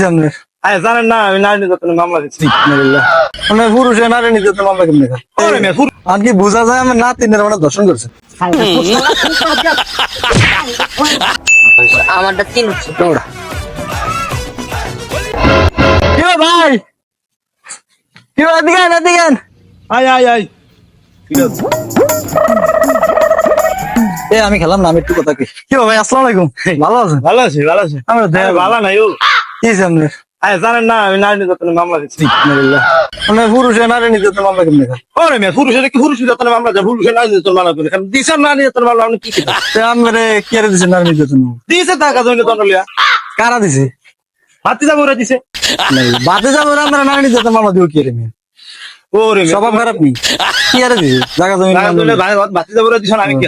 জানেন না আমি নারী নির্যাতনের মামলা দিচ্ছি। পুরুষে নারী নির্যাতন মামলা কেমনি আর কি বোঝা যায় আমার নাতিনের মানে দর্শন করছে। আমারটা তিন হচ্ছে কি ভাই কি দিগান দিগান আয় আয় আয় আমি খেলাম না, আমি একটু কথা কি ভাই আসসালামু আলাইকুম। ভালো আছেন? ভালো আছি ভালো আছি। আমরা ভালো নাই ও কি সামনে জানেন না আমি নারী নির্যাতনের মামলা দিচ্ছি। পুরুষে নারী নির্যাতন মামলা কেমনি পুরুষের কি পুরুষ নির্যাতনের মামলা পুরুষের নারী নির্যাতন মামলা করে দিচ্ছেন নারী নির্যাতন মামলা আপনি কি আমি কি আর দিছে নারী নির্যাতন দিয়েছে টাকা জন্য দণ্ডলিয়া কারা দিছে? ভাতি যাবো দিছে বাদে যাবো আমরা নারী নির্যাতন মামলা দিব কি রে ওরে স্বভাব খারাপ নেই কি আর দিছে জায়গা জমি ভাতি যাবো দিছ আমি কি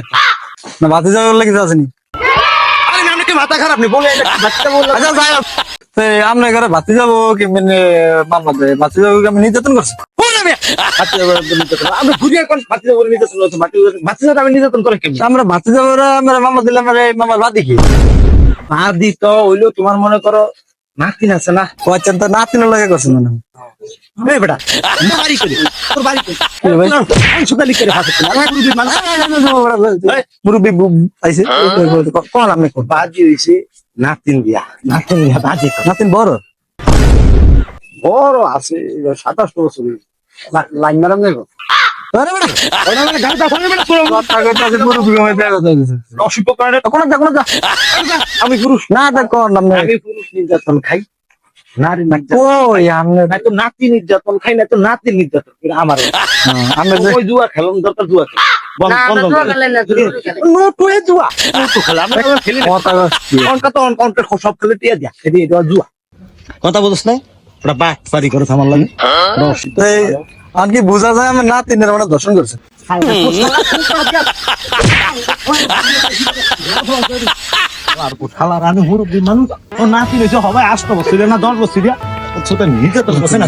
না বাদে যাওয়ার লাগে আসেনি। আরে আপনি কি মাথা খারাপ নি বলে আচ্ছা যাই হোক আপনার ঘরে বাতি যাবো কি মানে মামলা দেয় বাতি যাবো আমি নির্যাতন করছি আমি ঘুরিয়ে ভাতি যাবো নির্যাতন ভাতি যাবো আমি নির্যাতন করে কেমন আমরা বাতি যাবো আমরা মামলা দিলাম মামার বাদি কি বাদি তো হইলো তোমার মনে করো নাতিন আছে না ও আচ্ছা তো নাতিনের লাগে করছে মানে বেটা বাড়ি করে তোর বাড়ি করে সুদালি করে মুরব্বী আইছে কোন আপনি কোন বাজি হয়েছে নাতিন দিয়া বাজি নাতিন বড় বড় আছে 27 বছর লাইন মারাম দেখো আমি পুরুষ না আমি পুরুষ নির্যাতন খাই নারী নাতি নির্যাতন খাই না তো নাতি নির্যাতন আমার ওই জুয়া খেলাম দরকার জুয়া সব খেলে টিয়া দিয়া জুয়া কথা বলছ না ওটা বাক বাড়ি করে আমার লাগে আর কি বোঝা যায় আমার নাতিনের মানে দর্শন করছে। মানুষ ও নাতি হবাই 8 বছর না 10 বছর নির্যাতন করছে না